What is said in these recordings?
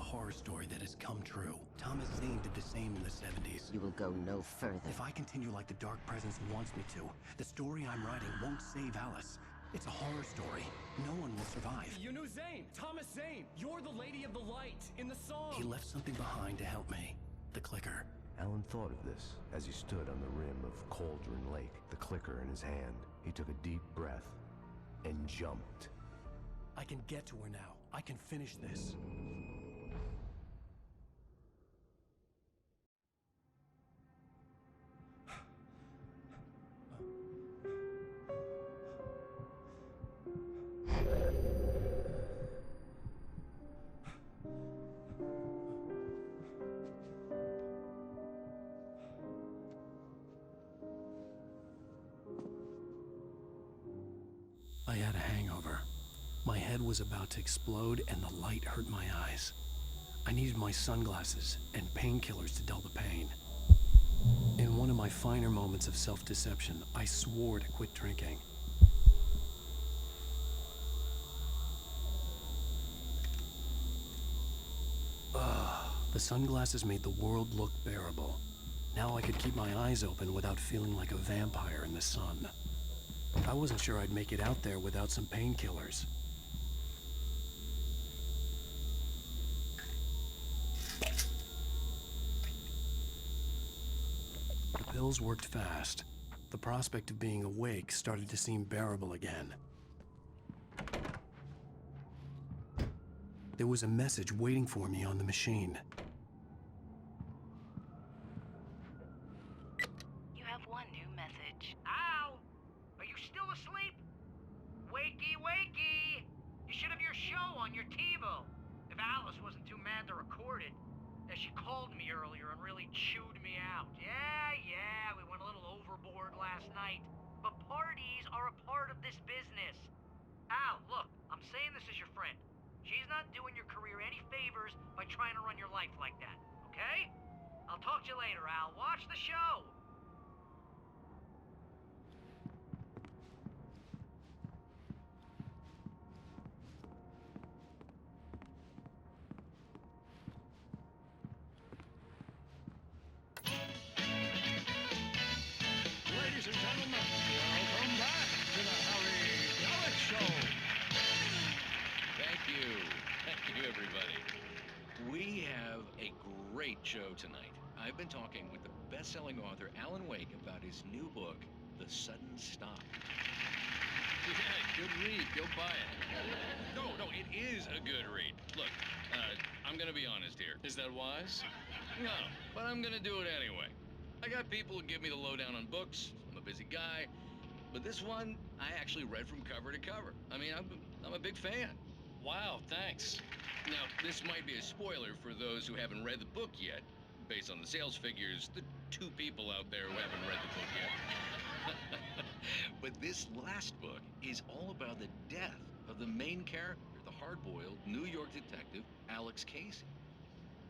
horror story that has come true. Thomas Zane did the same in the 70s. You will go no further. If I continue like the Dark Presence wants me to, the story I'm writing won't save Alice. It's a horror story. No one will survive. You knew Zane! Thomas Zane! You're the Lady of the Light in the song! He left something behind to help me. The clicker. Alan thought of this as he stood on the rim of Cauldron Lake, the clicker in his hand. He took a deep breath and jumped. I can get to her now. I can finish this. I had a hangover. My head was about to explode and the light hurt my eyes. I needed my sunglasses and painkillers to dull the pain. In one of my finer moments of self-deception, I swore to quit drinking. The sunglasses made the world look bearable. Now I could keep my eyes open without feeling like a vampire in the sun. I wasn't sure I'd make it out there without some painkillers. The pills worked fast. The prospect of being awake started to seem bearable again. There was a message waiting for me on the machine. You have one new message. Al! Are you still asleep? Wakey, wakey! You should have your show on your TiVo. If Alice wasn't too mad to record it. She called me earlier and really chewed me out. Yeah, we went a little overboard last night. But parties are a part of this business. Al, look, I'm saying this as your friend. She's not doing your career any favors by trying to run your life like that, okay? I'll talk to you later, Al. Watch the show. Ladies and gentlemen, welcome back to the Harry Gallic Show. Thank you, everybody. We have a great show tonight. I've been talking with the best-selling author Alan Wake about his new book, The Sudden Stop. Yeah, good read. Go buy it. No, it is a good read. Look, I'm gonna be honest here. Is that wise? No, but I'm gonna do it anyway. I got people who give me the lowdown on books. I'm a busy guy. But this one, I actually read from cover to cover. I mean, I'm a big fan. Wow, thanks. Now, this might be a spoiler for those who haven't read the book yet. Based on the sales figures, the 2 people out there who haven't read the book yet. But this last book is all about the death of the main character, the hard-boiled New York detective, Alex Casey.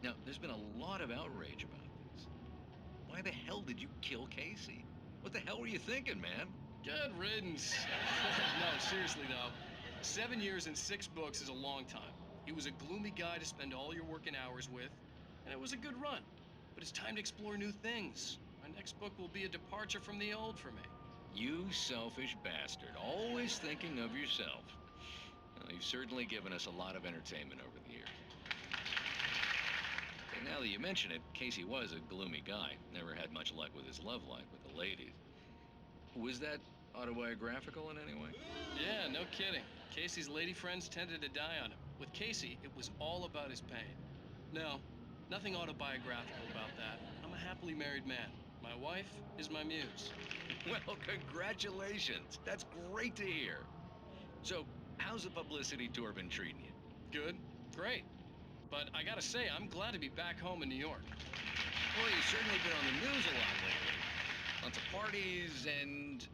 Now, there's been a lot of outrage about this. Why the hell did you kill Casey? What the hell were you thinking, man? Good riddance. No, seriously though. 7 years and 6 books is a long time. He was a gloomy guy to spend all your working hours with, and it was a good run. But it's time to explore new things. My next book will be a departure from the old for me. You selfish bastard, always thinking of yourself. Well, you've certainly given us a lot of entertainment over the years. And now that you mention it, Casey was a gloomy guy. Never had much luck with his love life with the ladies. Was that autobiographical in any way? Yeah, no kidding. Casey's lady friends tended to die on him. With Casey, it was all about his pain. No, nothing autobiographical about that. I'm a happily married man. My wife is my muse. Well, congratulations. That's great to hear. So, how's the publicity tour been treating you? Good, great. But I gotta say, I'm glad to be back home in New York. Well, you've certainly been on the news a lot lately. Lots of parties and,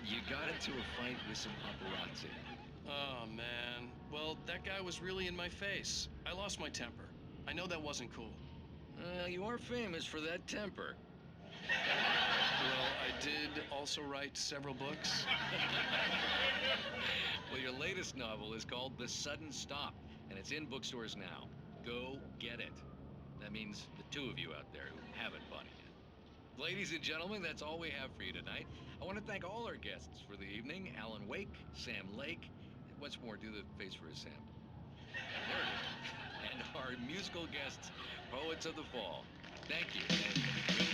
you got into a fight with some paparazzi. Oh, man. Well, that guy was really in my face. I lost my temper. I know that wasn't cool. You are famous for that temper. Well, I did also write several books. Well, your latest novel is called The Sudden Stop. and it's in bookstores now. Go get it. That means the two of you out there who haven't bought it yet. Ladies and gentlemen, that's all we have for you tonight. I want to thank all our guests for the evening. Alan Wake, Sam Lake. Once more, do the face for a Sam. There it is. And our musical guests, Poets of the Fall. Thank you. And good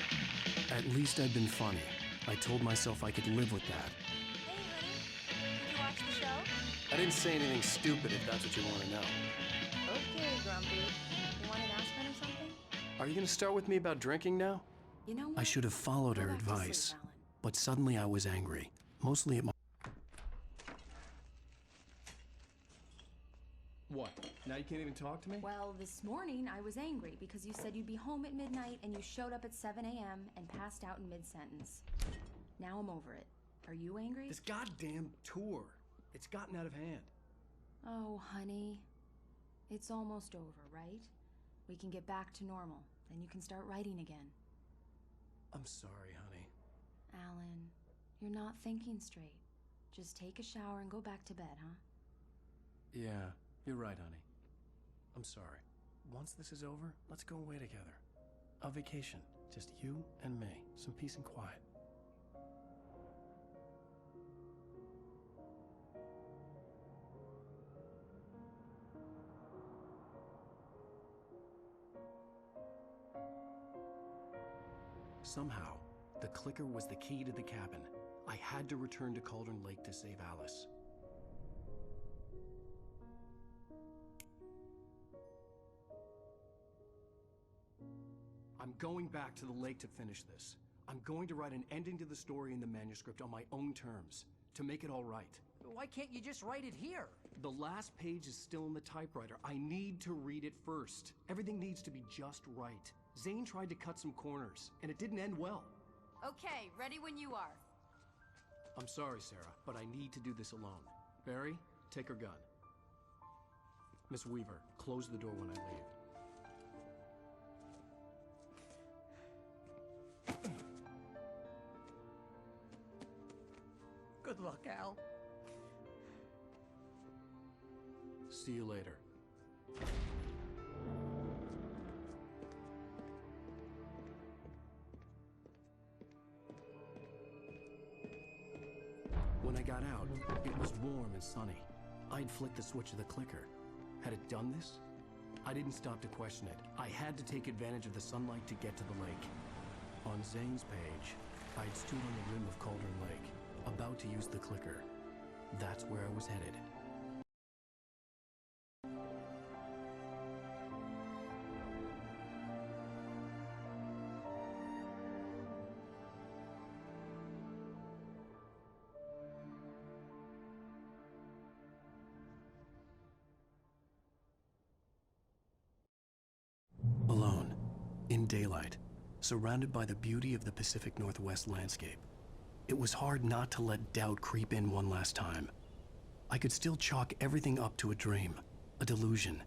night. At least I'd been funny. I told myself I could live with that. Hey, honey. Did you watch the show? I didn't say anything stupid if that's what you want to know. Okay, Grumpy. You want an aspirin or something? Are you going to start with me about drinking now? You know what? I should have followed Go her back to sleep, advice, Alan. but suddenly I was angry, mostly at my... What? Now you can't even talk to me? Well, this morning I was angry because you said you'd be home at midnight and you showed up at 7 a.m. and passed out in mid-sentence. Now I'm over it. Are you angry? This goddamn tour. It's gotten out of hand. Oh, honey. It's almost over, right? We can get back to normal. Then you can start writing again. I'm sorry, honey. Alan, you're not thinking straight. Just take a shower and go back to bed, huh? Yeah, you're right, honey. I'm sorry. Once this is over, let's go away together. A vacation. Just you and me. Some peace and quiet. Somehow, the clicker was the key to the cabin. I had to return to Cauldron Lake to save Alice. I'm going back to the lake to finish this. I'm going to write an ending to the story in the manuscript on my own terms, to make it all right. Why can't you just write it here? The last page is still in the typewriter. I need to read it first. Everything needs to be just right. Zane tried to cut some corners, and it didn't end well. Okay, ready when you are. I'm sorry, Sarah, but I need to do this alone. Barry, take her gun. Miss Weaver, close the door when I leave. Good luck, Al. See you later. When I got out, it was warm and sunny. I'd flicked the switch of the clicker. Had it done this? I didn't stop to question it. I had to take advantage of the sunlight to get to the lake. On Zane's page, I'd stood on the rim of Cauldron Lake, about to use the clicker. That's where I was headed. Alone, in daylight, surrounded by the beauty of the Pacific Northwest landscape. It was hard not to let doubt creep in one last time. I could still chalk everything up to a dream, a delusion.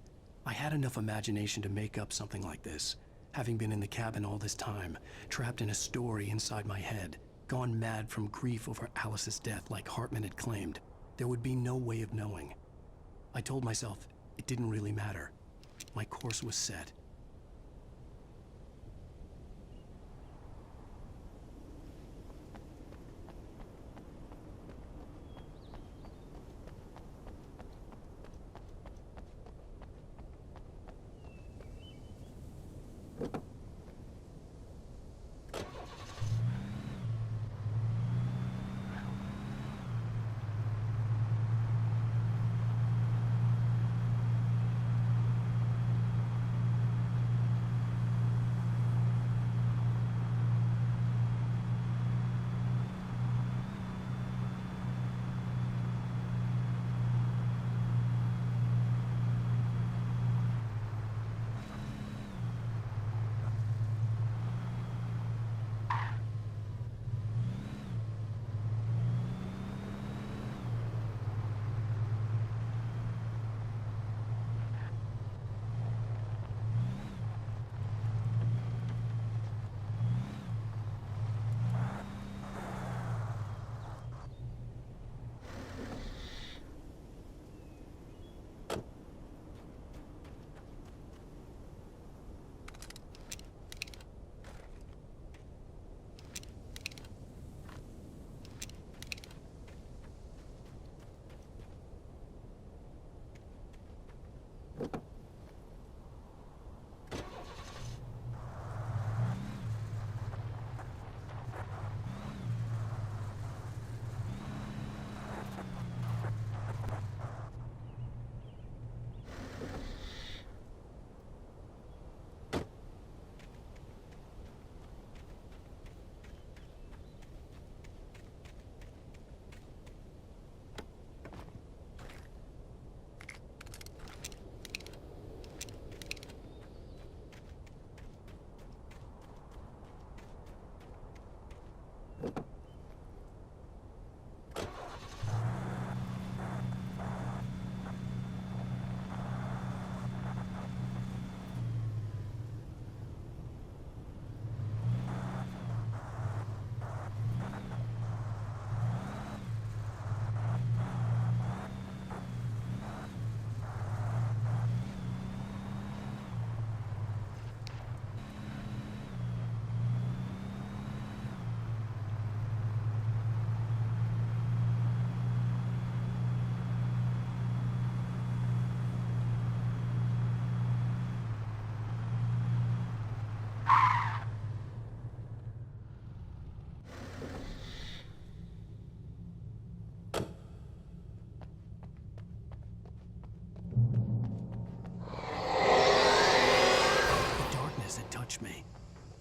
I had enough imagination to make up something like this, having been in the cabin all this time, trapped in a story inside my head, gone mad from grief over Alice's death like Hartman had claimed. There would be no way of knowing. I told myself it didn't really matter. My course was set.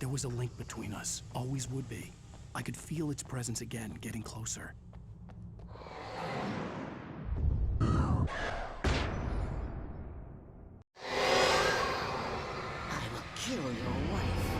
There was a link between us, always would be. I could feel its presence again, getting closer. I will kill your wife.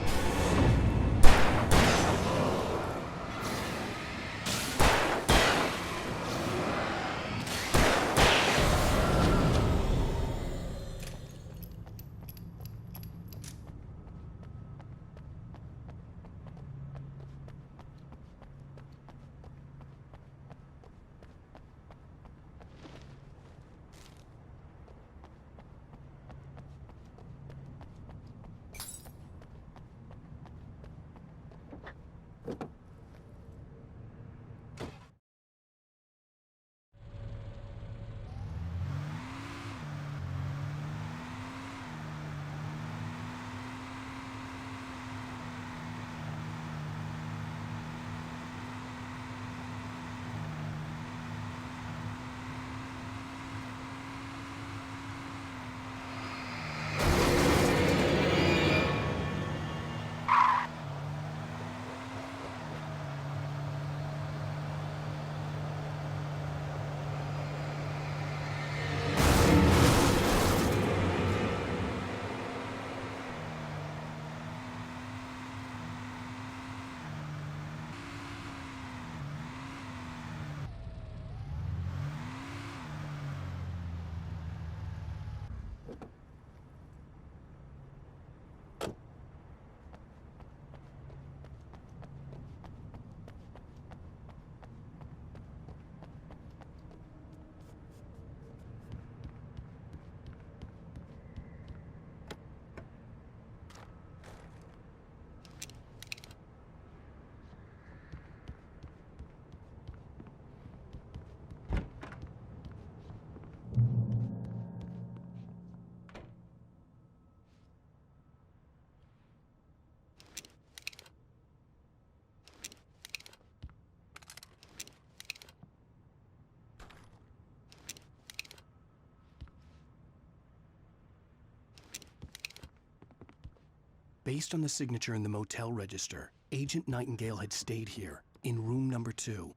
Based on the signature in the motel register, Agent Nightingale had stayed here, in room number 2.